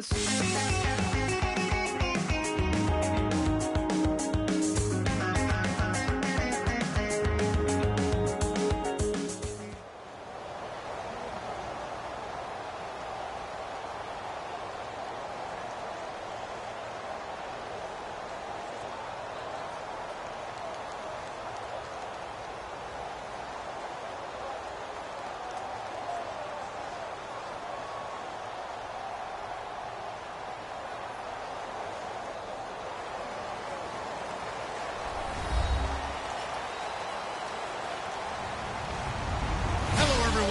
Ravens.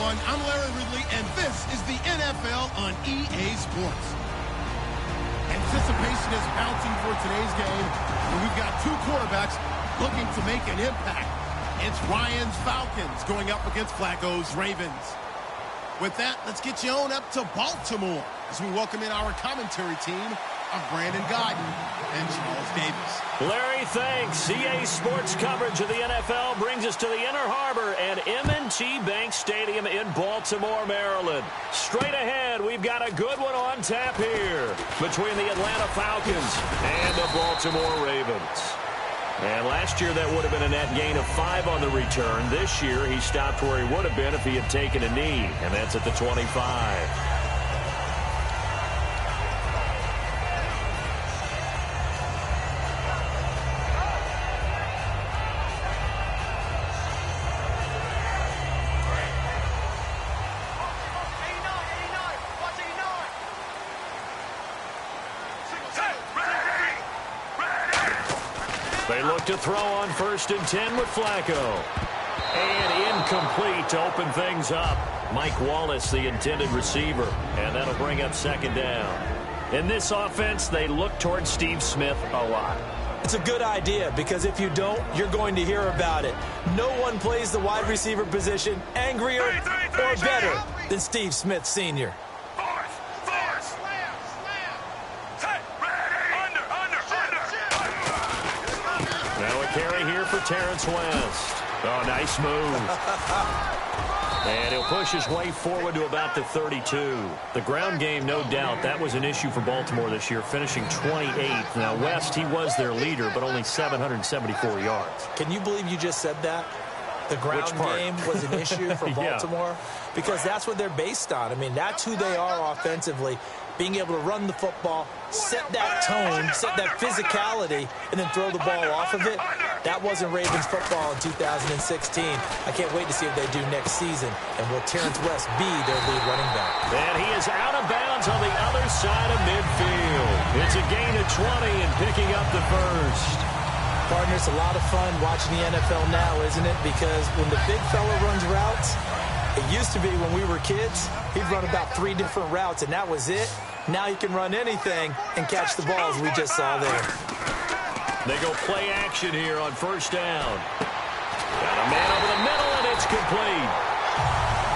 I'm Larry Ridley, and this is the NFL on EA Sports. Anticipation is mounting for today's game, and we've got two quarterbacks looking to make an impact. It's Ryan's Falcons going up against Flacco's Ravens. With that, let's get you on up to Baltimore as we welcome in our commentary team of Brandon Godden and Charles Davis. Larry, thanks. EA Sports coverage of the NFL brings us to the Inner Harbor at M&T Bank Stadium in Baltimore, Maryland. Straight ahead, we've got a good one on tap here between the Atlanta Falcons and the Baltimore Ravens. And last year, that would have been a net gain of 5 on the return. This year, he stopped where he would have been if he had taken a knee, and that's at the 25. They look to throw on 1st and 10 with Flacco. And incomplete to open things up. Mike Wallace, the intended receiver. And that'll bring up 2nd down. In this offense, they look towards Steve Smith a lot. It's a good idea because if you don't, you're going to hear about it. No one plays the wide receiver position angrier or better than Steve Smith Sr. Carry here for Terrence West. Oh, nice move. And he'll push his way forward to about the 32. The ground game, no doubt, that was an issue for Baltimore this year, finishing 28th. Now, West, he was their leader, but only 774 yards. Can you believe you just said that? The ground game was an issue for Baltimore? Yeah. Because that's what they're based on. I mean, that's who they are offensively. Being able to run the football, set that tone, set that physicality, and then throw the ball off of it. That wasn't Ravens football in 2016. I can't wait to see what they do next season. And will Terrence West be their lead running back? And he is out of bounds on the other side of midfield. It's a gain of 20 and picking up the first. Partner, it's a lot of fun watching the NFL now, isn't it? Because when the big fella runs routes, it used to be when we were kids, he'd run about 3 different routes, and that was it. Now he can run anything and catch the balls we just saw there. They go play action here on 1st down. Got a man over the middle, and it's complete.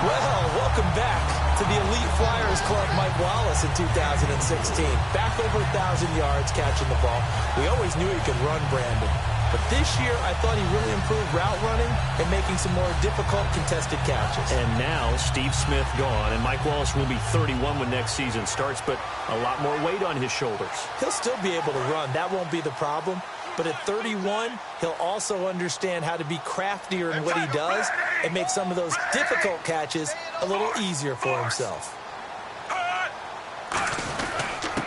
Well, welcome back to the Elite Flyers Club, Mike Wallace in 2016. Back over 1,000 yards catching the ball. We always knew he could run, Brandon. But this year, I thought he really improved route running and making some more difficult contested catches. And now, Steve Smith gone, and Mike Wallace will be 31 when next season starts, but a lot more weight on his shoulders. He'll still be able to run. That won't be the problem. But at 31, he'll also understand how to be craftier in what he does and make some of those difficult catches a little easier for himself.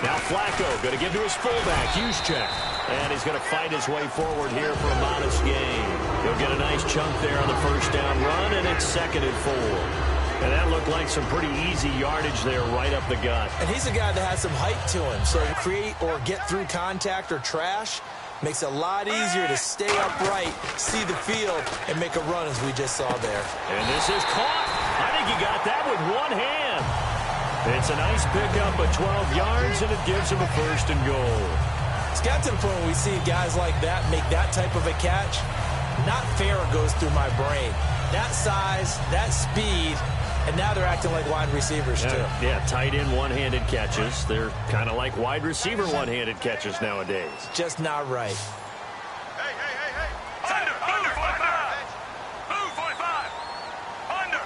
Now Flacco going to give to his fullback, Juszczyk. And he's going to fight his way forward here for a modest gain. He'll get a nice chunk there on the 1st down run, and it's 2nd and 4. And that looked like some pretty easy yardage there right up the gut. And he's a guy that has some height to him, so create or get through contact or trash makes it a lot easier to stay upright, see the field, and make a run as we just saw there. And this is caught. I think he got that with one hand. It's a nice pickup of 12 yards, and it gives him a 1st and goal. It's got to the point when we see guys like that make that type of a catch. Not fair goes through my brain. That size, that speed, and now they're acting like wide receivers too. Yeah, tight end one-handed catches. They're kind of like wide receiver one-handed catches nowadays. Just not right. Hey. Under 45. Move 45. Under.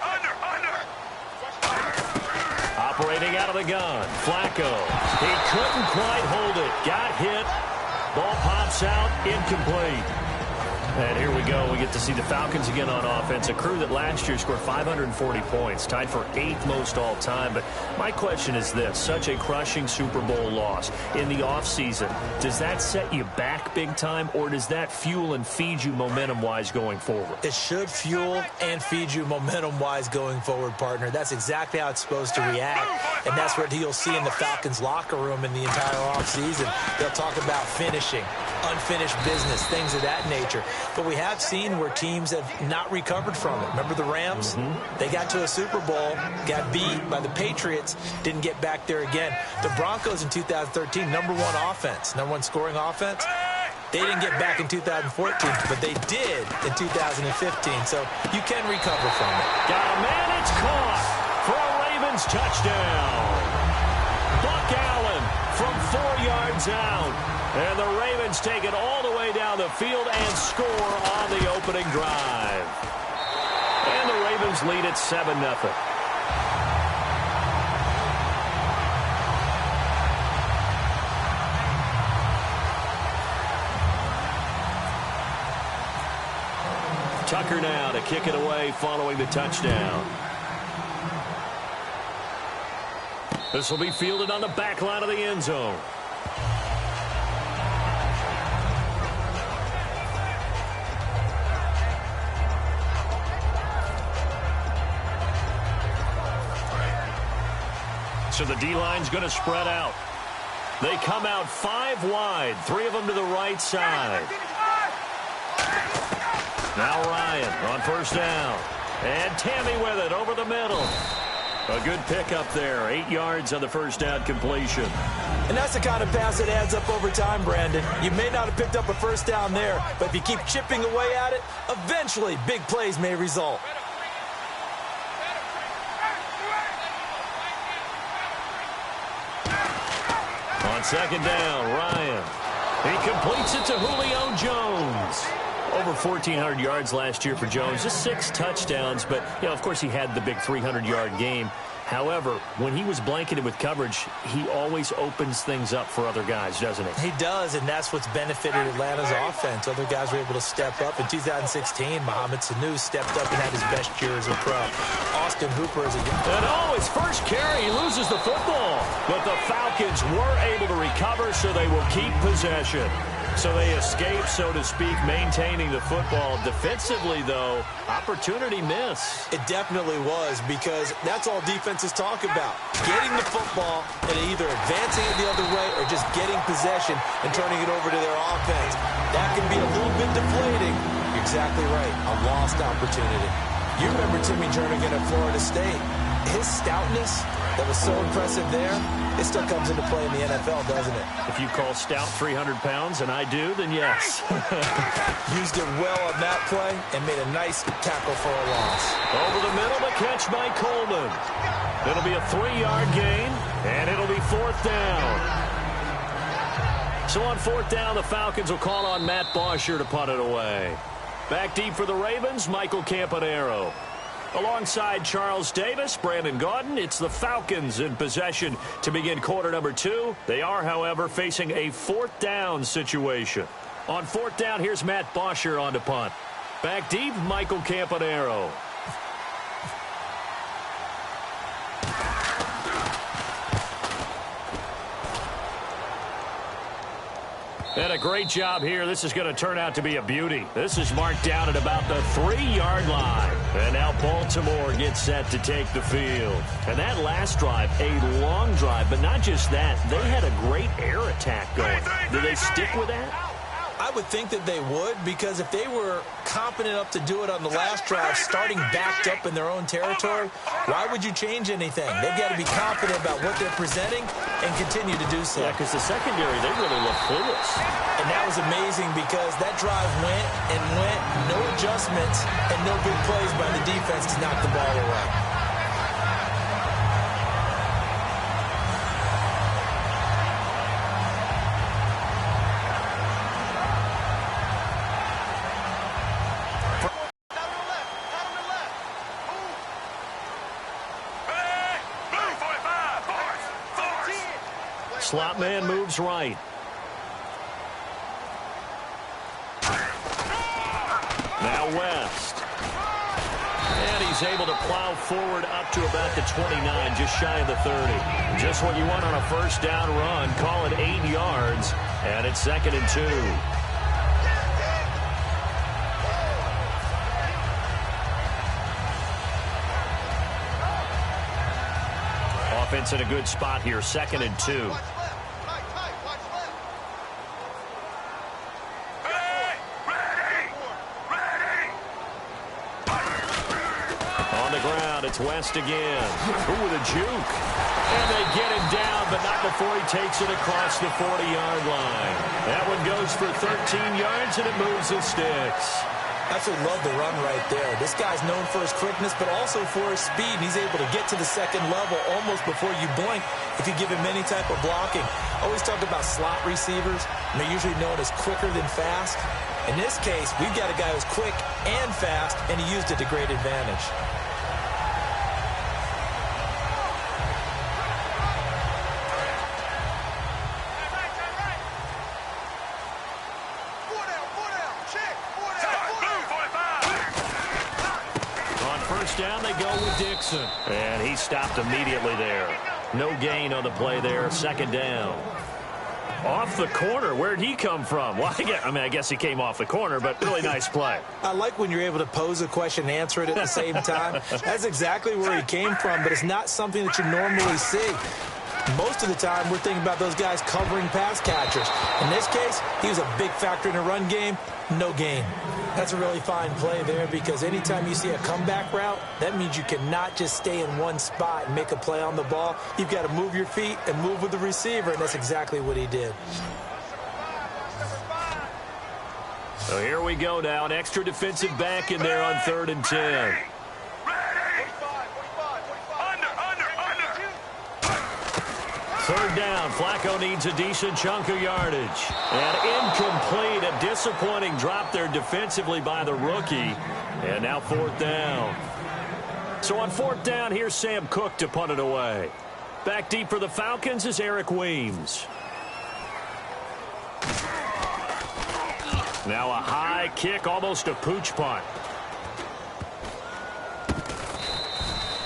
Operating out of the gun, Flacco. He couldn't quite hold it. Got hit. Ball pops out, incomplete. And here we go. We get to see the Falcons again on offense, a crew that last year scored 540 points, tied for 8th most all time. But my question is this, such a crushing Super Bowl loss in the offseason, does that set you back big time, or does that fuel and feed you momentum-wise going forward? It should fuel and feed you momentum-wise going forward, partner. That's exactly how it's supposed to react, and that's what you'll see in the Falcons locker room in the entire offseason. They'll talk about finishing, unfinished business, things of that nature. But we have seen where teams have not recovered from it. Remember the Rams? They got to a Super Bowl, got beat by the Patriots, didn't get back there again. The Broncos in 2013, number one offense, number one scoring offense. They didn't get back in 2014, but they did in 2015. So you can recover from it. Got a man, it's caught for a Ravens touchdown. Buck Allen from 4 yards out. And the Ravens take it all the way down the field and score on the opening drive. And the Ravens lead at 7-0. Tucker now to kick it away following the touchdown. This will be fielded on the back line of the end zone. So the D-line's going to spread out. They come out 5 wide, 3 of them to the right side. Now Ryan on first down. And Tammy with it over the middle. A good pickup there. 8 yards on the first down completion. And that's the kind of pass that adds up over time, Brandon. You may not have picked up a first down there, but if you keep chipping away at it, eventually big plays may result. On second down, Ryan. He completes it to Julio Jones. Over 1,400 yards last year for Jones. Just 6 touchdowns, but, of course he had the big 300-yard game. However, when he was blanketed with coverage, he always opens things up for other guys, doesn't he? He does, and that's what's benefited Atlanta's offense. Other guys were able to step up. In 2016, Mohamed Sanu stepped up and had his best year as a pro. Austin Hooper is a good... And his first carry, he loses the football. But the Falcons were able to recover, so they will keep possession. So they escape, so to speak, maintaining the football. Defensively, though, opportunity miss. It definitely was, because that's all defenses talk about. Getting the football and either advancing it the other way or just getting possession and turning it over to their offense. That can be a little bit deflating. You're exactly right. A lost opportunity. You remember Timmy Jernigan at Florida State. His stoutness that was so impressive there, it still comes into play in the NFL, doesn't it? If you call stout 300 pounds, and I do, then yes. Used it well on that play and made a nice tackle for a loss. Over the middle, the catch by Coleman. It'll be a 3-yard gain, and it'll be 4th down. So on 4th down, the Falcons will call on Matt Bosher to punt it away. Back deep for the Ravens, Michael Campanaro. Alongside Charles Davis, Brandon Gaudin, it's the Falcons in possession to begin quarter number 2. They are, however, facing a 4th down situation. On 4th down, here's Matt Bosher on to punt. Back deep, Michael Campanaro. And a great job here. This is going to turn out to be a beauty. This is marked down at about the 3-yard line. And now Baltimore gets set to take the field. And that last drive, a long drive, but not just that. They had a great air attack going. Do they stick with that? I would think that they would, because if they were competent enough to do it on the last drive, starting backed up in their own territory, why would you change anything? They've got to be confident about what they're presenting and continue to do so. Yeah, because the secondary, they really look clueless. And that was amazing, because that drive went and went, no adjustments, and no big plays by the defense to knock the ball away. slot man moves right. Now West. And he's able to plow forward up to about the 29, just shy of the 30. Just what you want on a first down run. Call it 8 yards, and it's 2nd and 2. Offense in a good spot here, 2nd and 2. It's West again. Ooh, with a juke. And they get him down, but not before he takes it across the 40-yard line. That one goes for 13 yards, and it moves the sticks. Absolutely love the run right there. This guy's known for his quickness, but also for his speed. And he's able to get to the second level almost before you blink if you give him any type of blocking. I always talk about slot receivers, and they're usually known as quicker than fast. In this case, we've got a guy who's quick and fast, and he used it to great advantage. Down they go with Dixon. And he stopped immediately there. No gain on the play there. 2nd down. Off the corner. Where'd he come from? Well, I guess he came off the corner, but really nice play. I like when you're able to pose a question and answer it at the same time. That's exactly where he came from, but it's not something that you normally see. Most of the time, we're thinking about those guys covering pass catchers. In this case, he was a big factor in the run game. No gain. That's a really fine play there because anytime you see a comeback route, that means you cannot just stay in one spot and make a play on the ball. You've got to move your feet and move with the receiver, and that's exactly what he did. So here we go now. An extra defensive back in there on 3rd and 10. Third down. Flacco needs a decent chunk of yardage. And incomplete. A disappointing drop there defensively by the rookie. And now 4th down. So on 4th down, here's Sam Cook to punt it away. Back deep for the Falcons is Eric Weems. Now a high kick, almost a pooch punt.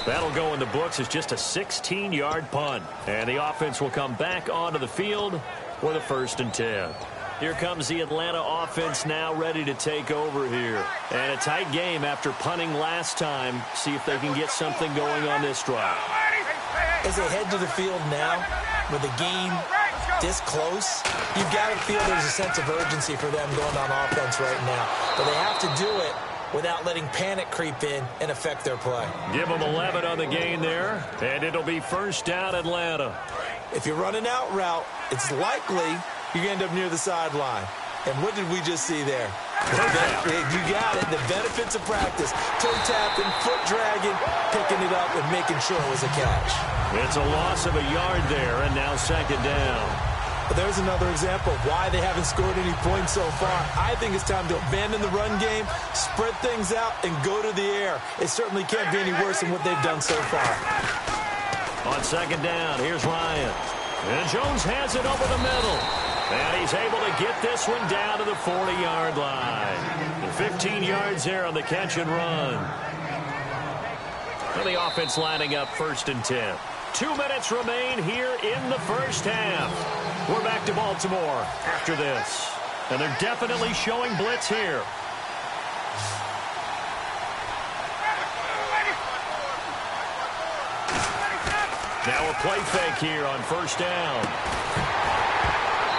That'll go in the books as just a 16-yard punt. And the offense will come back onto the field with a 1st and 10. Here comes the Atlanta offense now ready to take over here. And a tight game after punting last time. See if they can get something going on this drive. As they head to the field now, with the game this close, you've got to feel there's a sense of urgency for them going on offense right now. But they have to do it without letting panic creep in and affect their play. Give them 11 on the gain there, and it'll be 1st down Atlanta. If you're running out route, it's likely you're going to end up near the sideline. And what did we just see there? You got it. The benefits of practice. Toe tapping, foot dragging, picking it up, and making sure it was a catch. It's a loss of a yard there, and now 2nd down. But there's another example of why they haven't scored any points so far. I think it's time to abandon the run game, spread things out, and go to the air. It certainly can't be any worse than what they've done so far. On 2nd down, here's Ryan. And Jones has it over the middle. And he's able to get this one down to the 40-yard line. And 15 yards there on the catch and run. And the offense lining up 1st and 10. 2 minutes remain here in the first half. We're back to Baltimore after this. And they're definitely showing blitz here. Now a play fake here on 1st down.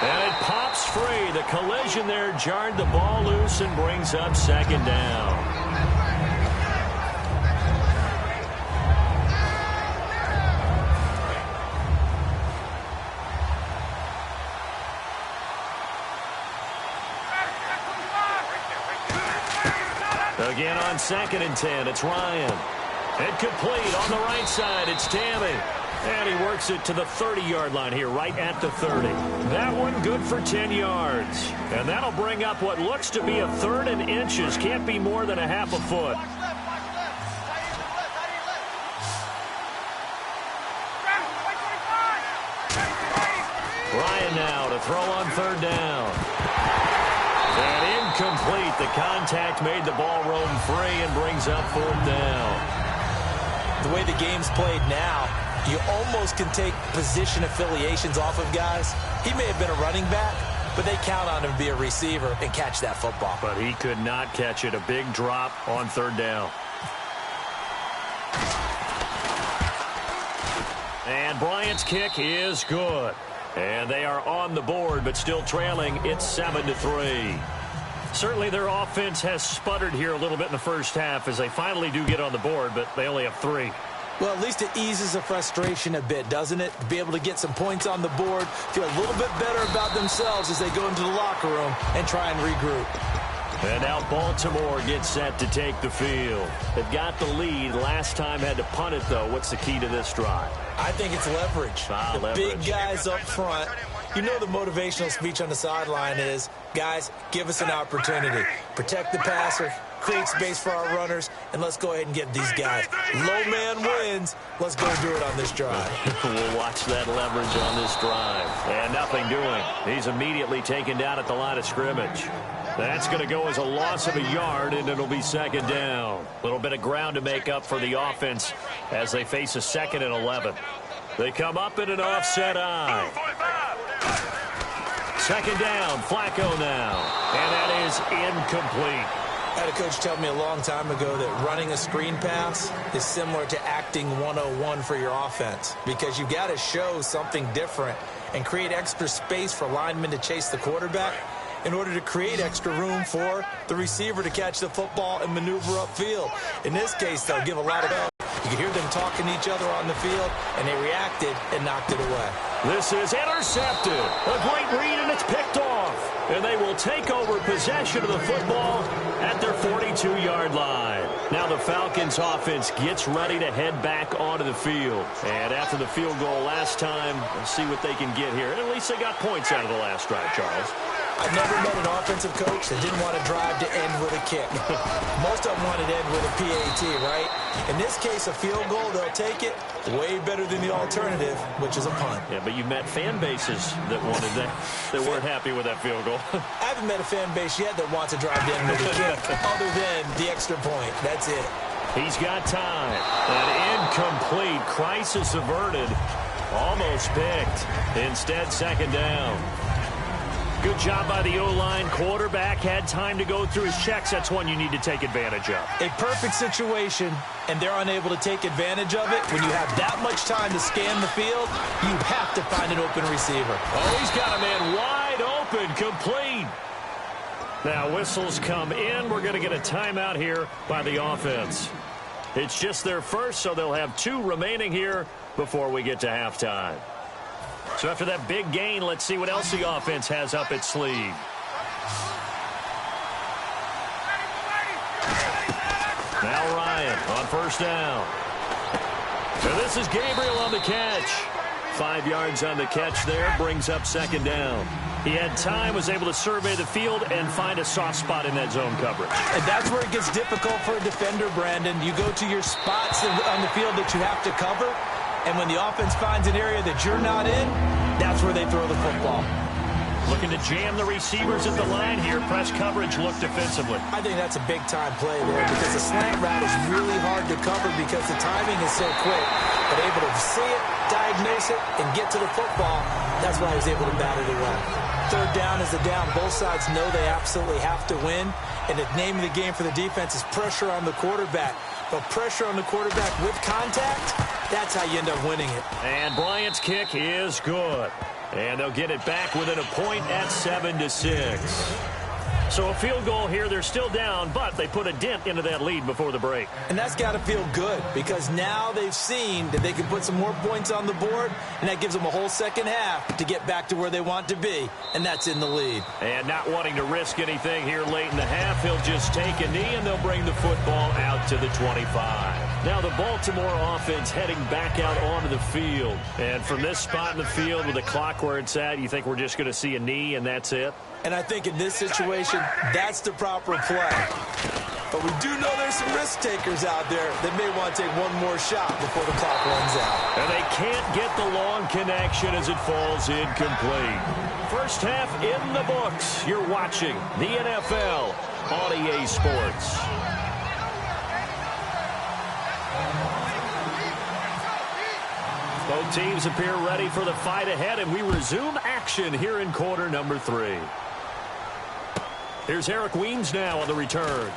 And it pops free. The collision there jarred the ball loose and brings up 2nd down. Again on 2nd and 10, it's Ryan. And complete on the right side, it's Tammy. And he works it to the 30-yard line here, right at the 30. That one good for 10 yards. And that'll bring up what looks to be a 3rd and inches. Can't be more than a half a foot. now to throw on third down. And incomplete. The contact made the ball roam free and brings up fourth down. The way the game's played now, you almost can take position affiliations off of guys. He may have been a running back, but they count on him to be a receiver and catch that football. But he could not catch it. A big drop on third down. And Bryant's kick is good. And they are on the board, but still trailing. It's 7-3. Certainly their offense has sputtered here a little bit in the first half as they finally do get on the board, but they only have 3. Well, at least it eases the frustration a bit, doesn't it? To be able to get some points on the board, feel a little bit better about themselves as they go into the locker room and try and regroup. And now Baltimore gets set to take the field. They've got the lead. Last time had to punt it, though. What's the key to this drive? I think it's leverage. Big guys up front. You know the motivational speech on the sideline is, guys, give us an opportunity. Protect the passer, create space for our runners, and let's go ahead and get these guys. Low man wins. Let's go do it on this drive. We'll watch that leverage on this drive. And nothing doing. He's immediately taken down at the line of scrimmage. That's going to go as a loss of a yard, and it'll be second down. A little bit of ground to make up for the offense as they face a 2nd and 11. They come up in an offset eye. Second down, Flacco now. And that is incomplete. I had a coach tell me a long time ago that running a screen pass is similar to acting 101 for your offense, because you've got to show something different and create extra space for linemen to chase the quarterback in order to create extra room for the receiver to catch the football and maneuver upfield. In this case, they'll give a lot of help. You can hear them talking to each other on the field, and they reacted and knocked it away. This is intercepted. A great read, and it's picked off. And they will take over possession of the football at their 42-yard line. Now the Falcons offense gets ready to head back onto the field. And after the field goal last time, let's see what they can get here. At least they got points out of the last drive, Charles. I've never met an offensive coach that didn't want to drive to end with a kick. Most of them wanted to end with a PAT, right? In this case, a field goal, they'll take it. Way better than the alternative, which is a punt. Yeah, but you've met fan bases that wanted that, that weren't happy with that field goal. I haven't met a fan base yet that wants to drive to end with a kick, other than the extra point. That's it. He's got time. An incomplete. Crisis averted. Almost picked. Instead, second down. Good job by the O-line. Quarterback had time to go through his checks. That's one you need to take advantage of. A perfect situation, and they're unable to take advantage of it. When you have that much time to scan the field, you have to find an open receiver. Oh, he's got a man wide open, complete. Now whistles come in. We're going to get a timeout here by the offense. It's just their first, so they'll have 2 remaining here before we get to halftime. So after that big gain, let's see what else the offense has up its sleeve. Now Ryan on first down. So this is Gabriel on the catch. 5 yards on the catch there, brings up second down. He had time, was able to survey the field and find a soft spot in that zone coverage. And that's where it gets difficult for a defender, Brandon. You go to your spots on the field that you have to cover, and when the offense finds an area that you're not in, that's where they throw the football. Looking to jam the receivers at the line here. Press coverage look defensively. I think that's a big-time play there because the slant route is really hard to cover because the timing is so quick. But able to see it, diagnose it, and get to the football, that's why he was able to bat it away. Third down is a down. Both sides know they absolutely have to win. And the name of the game for the defense is pressure on the quarterback. But pressure on the quarterback with contact, that's how you end up winning it. And Bryant's kick is good. And they'll get it back within a point at 7-6. So a field goal here. They're still down, but they put a dent into that lead before the break. And that's got to feel good because now they've seen that they can put some more points on the board, and that gives them a whole second half to get back to where they want to be, and that's in the lead. And not wanting to risk anything here late in the half, he'll just take a knee, and they'll bring the football out to the 25. Now the Baltimore offense heading back out onto the field. And from this spot in the field with the clock where it's at, you think we're just going to see a knee and that's it? And I think in this situation, that's the proper play. But we do know there's some risk takers out there that may want to take one more shot before the clock runs out. And they can't get the long connection as it falls incomplete. First half in the books. You're watching the NFL on EA Sports. Both teams appear ready for the fight ahead, and we resume action here in quarter number 3. Here's Eric Weems now on the return.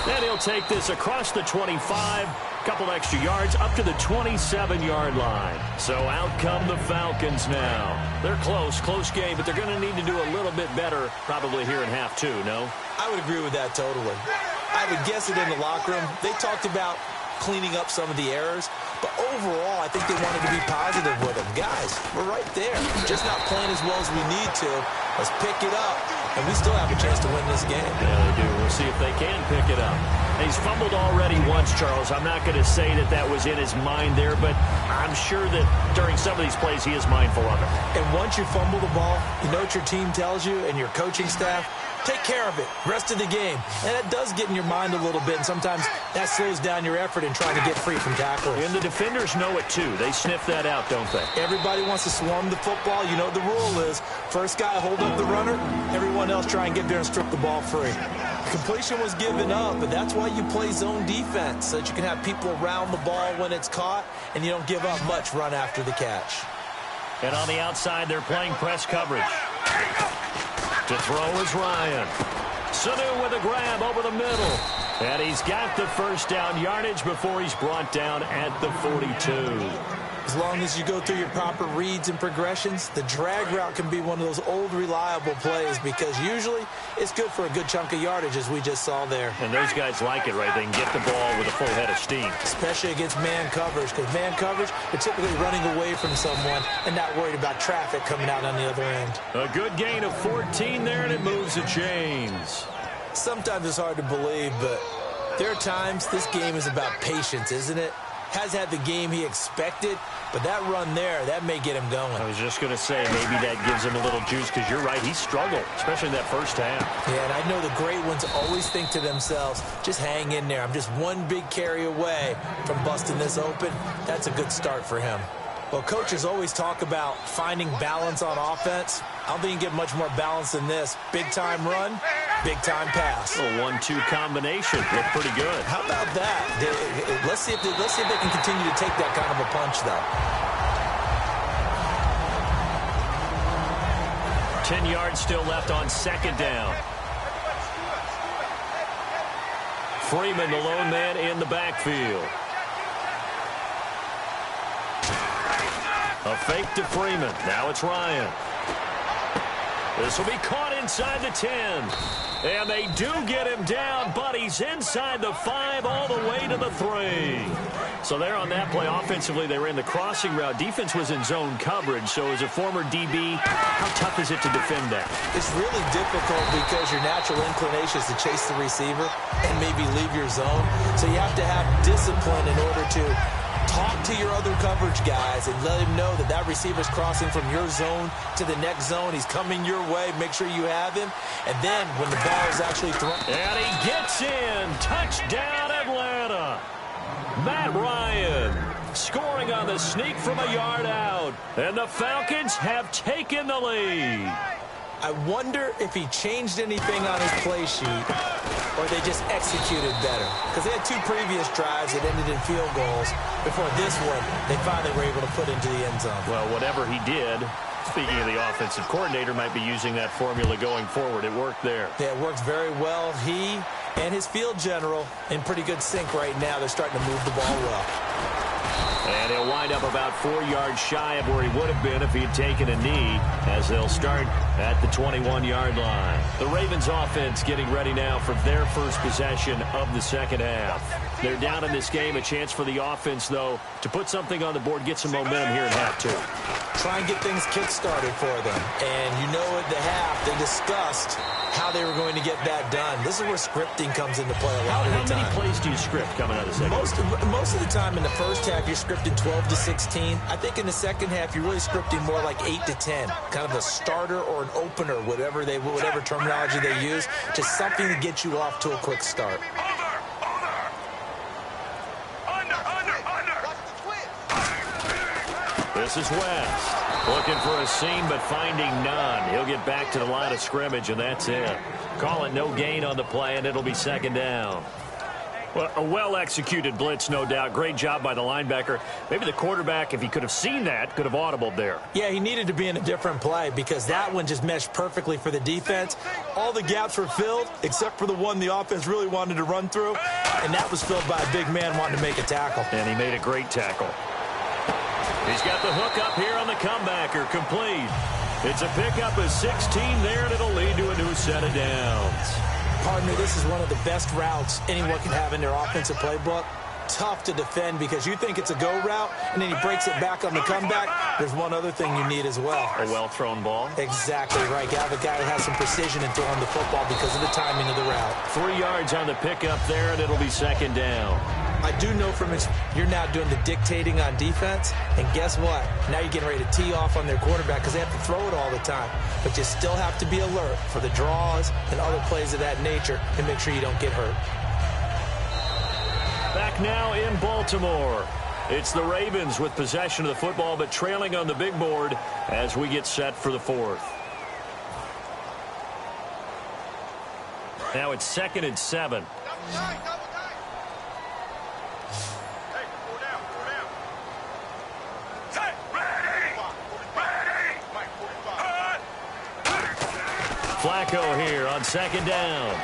And he'll take this across the 25, couple extra yards up to the 27-yard line. So out come the Falcons now. They're close game, but they're going to need to do a little bit better probably here in half 2, no? I would agree with that totally. I would guess it in the locker room. They talked about cleaning up some of the errors, but overall, I think they wanted to be positive with them. Guys, we're right there. Just not playing as well as we need to. Let's pick it up, and we still have a chance to win this game. Yeah, they do. We'll see if they can pick it up. He's fumbled already once, Charles. I'm not going to say that was in his mind there, but I'm sure that during some of these plays, he is mindful of it. And once you fumble the ball, you know what your team tells you and your coaching staff? Take care of it. Rest of the game. And it does get in your mind a little bit, and sometimes that slows down your effort in trying to get free from tacklers. And the defenders know it, too. They sniff that out, don't they? Everybody wants to swarm the football. You know what the rule is. First guy, hold up the runner. Everyone else try and get there and strip the ball free. Completion was given up, but that's why you play zone defense, so that you can have people around the ball when it's caught, and you don't give up much run after the catch. And on the outside, they're playing press coverage. To throw is Ryan. Sanu with a grab over the middle. And he's got the first down yardage before he's brought down at the 42. As long as you go through your proper reads and progressions, the drag route can be one of those old reliable plays because usually it's good for a good chunk of yardage, as we just saw there. And those guys like it, right? They can get the ball with a full head of steam. Especially against man coverage, because man coverage, they're typically running away from someone and not worried about traffic coming out on the other end. A good gain of 14 there, and it moves the chains. Sometimes it's hard to believe, but there are times this game is about patience, isn't it? Has had the game he expected, but that run there, that may get him going. I was just going to say, maybe that gives him a little juice, because you're right, he struggled, especially in that first half. Yeah, and I know the great ones always think to themselves, just hang in there. I'm just one big carry away from busting this open. That's a good start for him. Well, coaches always talk about finding balance on offense. I don't think you can get much more balance than this. Big-time run, big-time pass. A 1-2 combination. Looked pretty good. How about that? Let's see if they can continue to take that kind of a punch, though. 10 yards still left on second down. Freeman, the lone man in the backfield. A fake to Freeman. Now it's Ryan. This will be caught inside the 10. And they do get him down, but he's inside the 5 all the way to the 3. So there on that play, offensively, they ran the crossing route. Defense was in zone coverage. So as a former DB, how tough is it to defend that? It's really difficult because your natural inclination is to chase the receiver and maybe leave your zone. So you have to have discipline in order to talk to your other coverage guys and let him know that that receiver's crossing from your zone to the next zone. He's coming your way. Make sure you have him. And then when the ball is actually thrown. And he gets in. Touchdown, Atlanta. Matt Ryan scoring on the sneak from a yard out. And the Falcons have taken the lead. I wonder if he changed anything on his play sheet or they just executed better. Because they had 2 previous drives that ended in field goals. Before this one, they finally were able to put into the end zone. Well, whatever he did, speaking of the offensive coordinator, might be using that formula going forward. It worked there. Yeah, it works very well. He and his field general in pretty good sync right now. They're starting to move the ball well. And he'll wind up about 4 yards shy of where he would have been if he had taken a knee, as they'll start at the 21-yard line. The Ravens offense getting ready now for their first possession of the second half. They're down in this game. A chance for the offense, though, to put something on the board, get some momentum here in half two. Try and get things kick-started for them. And you know at the half, they discussed how they were going to get that done. This is where scripting comes into play a lot of the time. How many plays do you script coming out of the second? Most of the time in the first half, you're scripting 12 to 16. I think in the second half, you're really scripting more like 8 to 10. Kind of a starter or an opener, whatever terminology they use. Just something to get you off to a quick start. This is West. Looking for a seam, but finding none. He'll get back to the line of scrimmage, and that's it. Call it no gain on the play, and it'll be second down. Well, a well-executed blitz, no doubt. Great job by the linebacker. Maybe the quarterback, if he could have seen that, could have audibled there. Yeah, he needed to be in a different play because that one just meshed perfectly for the defense. All the gaps were filled except for the one the offense really wanted to run through, and that was filled by a big man wanting to make a tackle. And he made a great tackle. He's got the hook up here on the comebacker, complete. It's a pickup of 16 there, and it'll lead to a new set of downs. Partner, this is one of the best routes anyone can have in their offensive playbook. Tough to defend because you think it's a go route, and then he breaks it back on the comeback. There's one other thing you need as well. A well-thrown ball? Exactly right. You have a guy that has some precision in throwing the football because of the timing of the route. 3 yards on the pickup there, and it'll be second down. I do know from you're now doing the dictating on defense, and guess what? Now you're getting ready to tee off on their quarterback because they have to throw it all the time. But you still have to be alert for the draws and other plays of that nature and make sure you don't get hurt. Back now in Baltimore. It's the Ravens with possession of the football, but trailing on the big board as we get set for the fourth. Now it's 2nd and 7. Flacco here on 2nd down.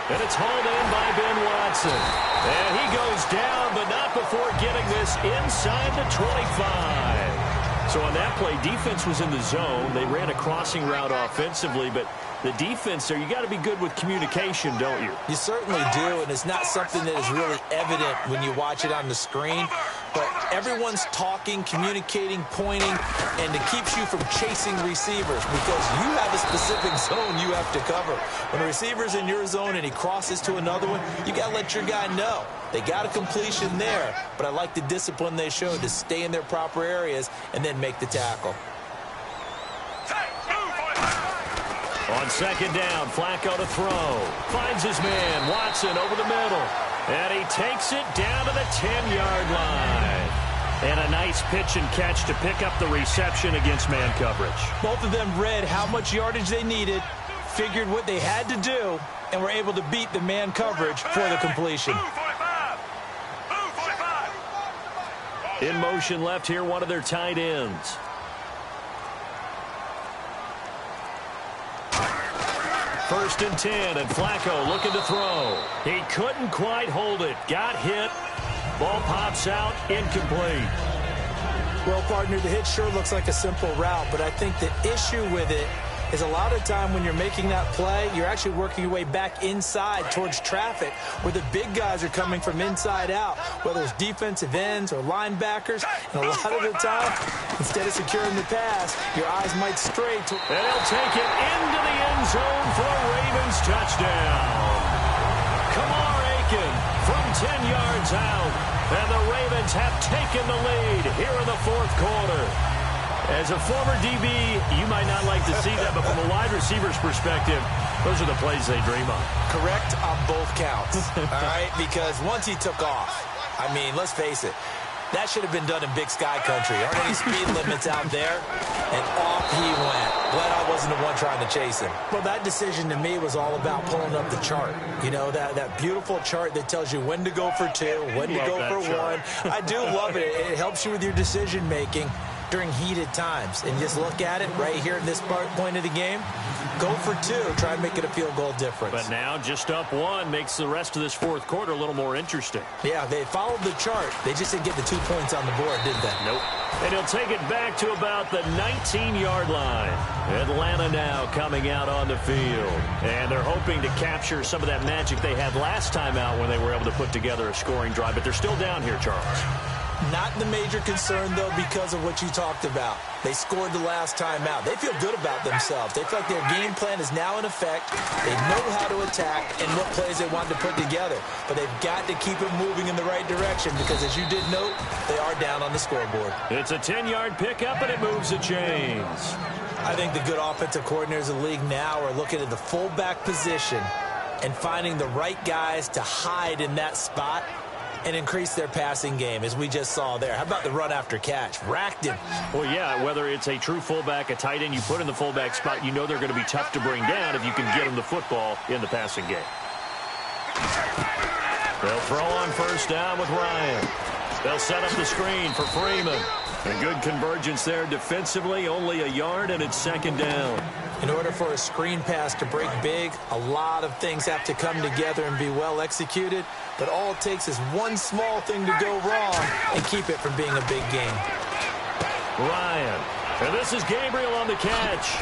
And it's hauled in by Ben Watson. And he goes down, but not before getting this inside the 25. So on that play, defense was in the zone. They ran a crossing route offensively, but the defense there, you got to be good with communication, don't you? You certainly do, and it's not something that is really evident when you watch it on the screen. But everyone's talking, communicating, pointing, and it keeps you from chasing receivers because you have a specific zone you have to cover. When a receiver's in your zone and he crosses to another one, you got to let your guy know. They got a completion there, but I like the discipline they showed to stay in their proper areas and then make the tackle. On 2nd down, Flacco to throw. Finds his man, Watson, over the middle. And he takes it down to the 10-yard line. And a nice pitch and catch to pick up the reception against man coverage. Both of them read how much yardage they needed, figured what they had to do, and were able to beat the man coverage for the completion. In motion left here, one of their tight ends. First and 10, and Flacco looking to throw. He couldn't quite hold it. Got hit. Ball pops out, incomplete. Well, partner, the hit sure looks like a simple route, but I think the issue with it is a lot of time when you're making that play, you're actually working your way back inside towards traffic where the big guys are coming from inside out, whether it's defensive ends or linebackers. And a lot of the time, instead of securing the pass, your eyes might stray to... And he'll take it into the end zone for a Ravens touchdown. Kamar Aiken from 10 yards out. And the Ravens have taken the lead here in the fourth quarter. As a former DB, you might not like to see that, but from a wide receiver's perspective, those are the plays they dream of. Correct on both counts, all right? Because once he took off, I mean, let's face it, that should have been done in Big Sky Country. Aren't any speed limits out there? And off he went. Glad I wasn't the one trying to chase him. Well, that decision to me was all about pulling up the chart. You know, that beautiful chart that tells you when to go for 2, when to go for 1. I do love it. It helps you with your decision-making during heated times. And just look at it right here at this point of the game. Go for 2. Try and make it a field goal difference. But now just up 1 makes the rest of this fourth quarter a little more interesting. Yeah, they followed the chart. They just didn't get the 2 points on the board, did they? Nope. And he'll take it back to about the 19-yard line. Atlanta now coming out on the field. And they're hoping to capture some of that magic they had last time out when they were able to put together a scoring drive. But they're still down here, Charles. Not the major concern, though, because of what you talked about. They scored the last time out. They feel good about themselves. They feel like their game plan is now in effect. They know how to attack and what plays they want to put together. But they've got to keep it moving in the right direction because, as you did note, they are down on the scoreboard. It's a 10-yard pickup, and it moves the chains. I think the good offensive coordinators in the league now are looking at the fullback position and finding the right guys to hide in that spot and increase their passing game, as we just saw there. How about the run after catch? Racked him. Well, yeah, whether it's a true fullback, a tight end, you put in the fullback spot, you know they're going to be tough to bring down if you can get them the football in the passing game. They'll throw on first down with Ryan. They'll set up the screen for Freeman. A good convergence there defensively, only a yard, and it's second down. In order for a screen pass to break big, a lot of things have to come together and be well executed. But all it takes is one small thing to go wrong and keep it from being a big game. Ryan. And this is Gabriel on the catch.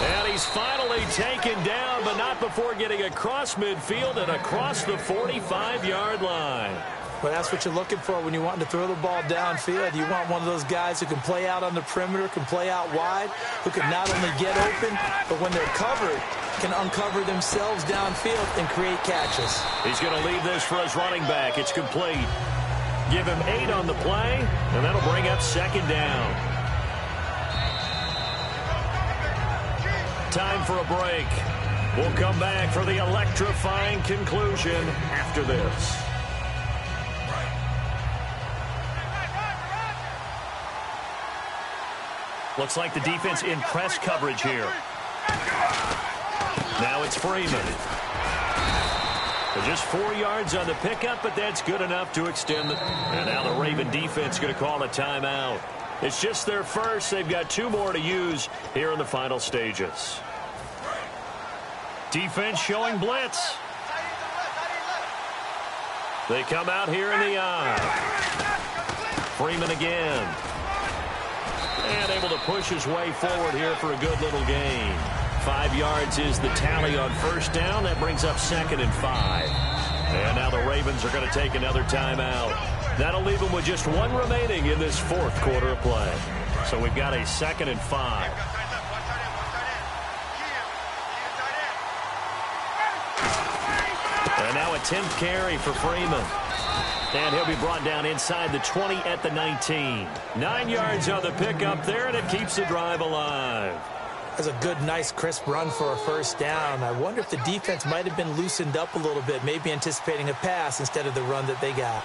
And he's finally taken down, but not before getting across midfield and across the 45-yard line. Well, that's what you're looking for when you want to throw the ball downfield. You want one of those guys who can play out on the perimeter, can play out wide, who can not only get open, but when they're covered, can uncover themselves downfield and create catches. He's going to leave this for his running back. It's complete. Give him 8 on the play, and that'll bring up second down. Time for a break. We'll come back for the electrifying conclusion after this. Looks like the defense in press coverage here. Now it's Freeman. Just 4 yards on the pickup, but that's good enough to extend the... And now the Raven defense going to call a timeout. It's just their first. They've got 2 more to use here in the final stages. Defense showing blitz. They come out here in the eye. Freeman again. And able to push his way forward here for a good little gain. 5 yards is the tally on first down. That brings up second and 5. And now the Ravens are going to take another timeout. That'll leave them with just 1 remaining in this 4th quarter of play. So we've got a second and 5. And now a 10th carry for Freeman. And he'll be brought down inside the 20 at the 19. 9 yards on the pickup there, and it keeps the drive alive. That's a good, nice, crisp run for a first down. I wonder if the defense might have been loosened up a little bit, maybe anticipating a pass instead of the run that they got.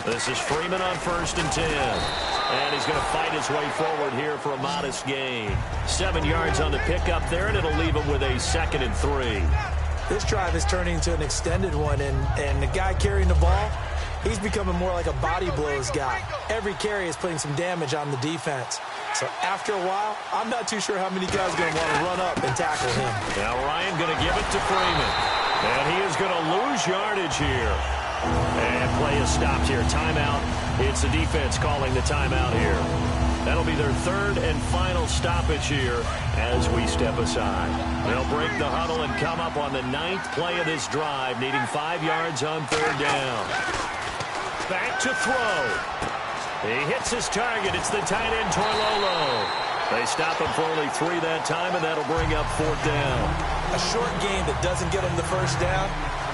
This is Freeman on first and 10. And he's going to fight his way forward here for a modest gain. 7 yards on the pickup there, and it'll leave him with a second and 3. This drive is turning into an extended one, and the guy carrying the ball, he's becoming more like a body blows guy. Every carry is putting some damage on the defense. So after a while, I'm not too sure how many guys are going to want to run up and tackle him. Now Ryan going to give it to Freeman. And he is going to lose yardage here. And play is stopped here. Timeout. It's the defense calling the timeout here. That'll be their 3rd and final stoppage here as we step aside. They'll break the huddle and come up on the 9th play of this drive, needing 5 yards on 3rd down. Back to throw. He hits his target. It's the tight end, Torlolo. They stop him for only 3 that time, and that'll bring up 4th down. A short game that doesn't get them the first down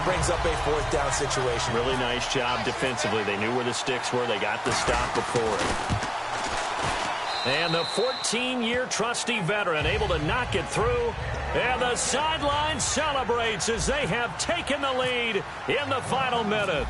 brings up a 4th down situation. Really nice job defensively. They knew where the sticks were. They got the stop before it. And the 14-year trusty veteran able to knock it through. And the sideline celebrates as they have taken the lead in the final minute.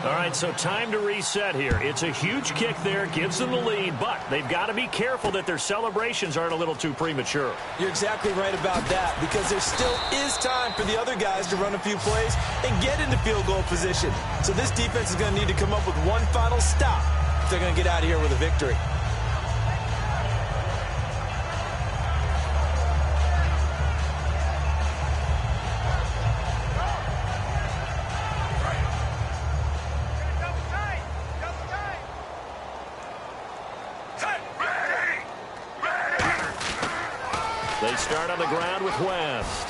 All right, so time to reset here. It's a huge kick there, gives them the lead, but they've got to be careful that their celebrations aren't a little too premature. You're exactly right about that, because there still is time for the other guys to run a few plays and get into field goal position. So this defense is going to need to come up with one final stop if they're going to get out of here with a victory. They start on the ground with West.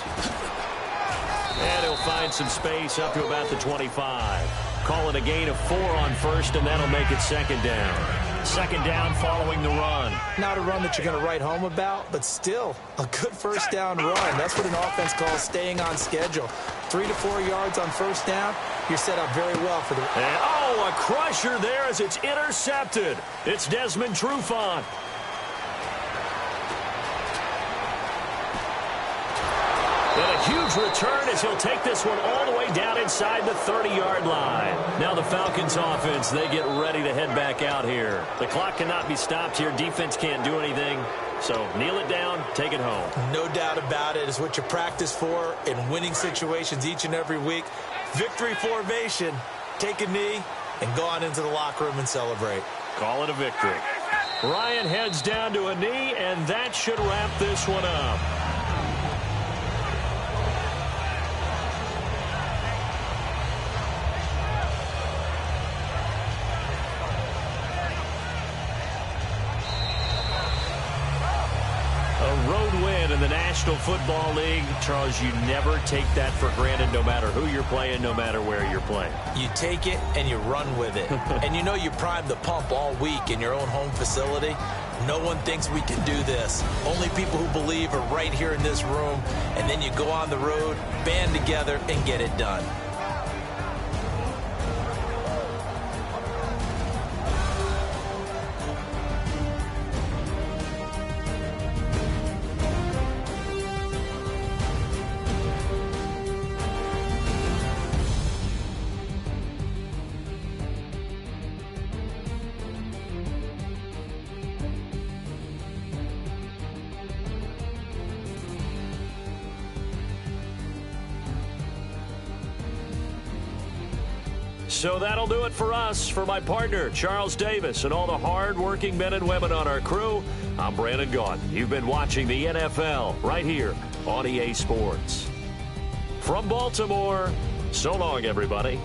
And he'll find some space up to about the 25. Call it a gain of 4 on first, and that'll make it second down. Second down following the run. Not a run that you're going to write home about, but still a good first down run. That's what an offense calls staying on schedule. 3 to 4 yards on first down, you're set up very well for the... And, a crusher there as it's intercepted. It's Desmond Trufant. And a huge return as he'll take this one all the way down inside the 30-yard line. Now the Falcons offense, they get ready to head back out here. The clock cannot be stopped here. Defense can't do anything. So kneel it down, take it home. No doubt about it. It's what you practice for in winning situations each and every week. Victory formation. Take a knee and go on into the locker room and celebrate. Call it a victory. Ryan heads down to a knee, and that should wrap this one up. In the National Football League, Charles, you never take that for granted no matter who you're playing, no matter where you're playing. You take it and you run with it. And you know you primed the pump all week in your own home facility. No one thinks we can do this. Only people who believe are right here in this room. And then you go on the road, band together, and get it done. So that'll do it for us. For my partner, Charles Davis, and all the hard-working men and women on our crew, I'm Brandon Gaudin. You've been watching the NFL right here on EA Sports. From Baltimore, so long, everybody.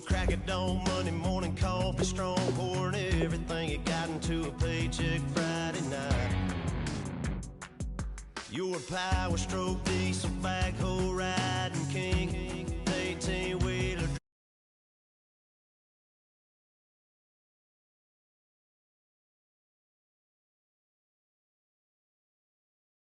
Crack it on Monday morning, coffee strong, pouring everything you got into a paycheck Friday night. Your power stroke, diesel backhoe riding king, 18 wheel.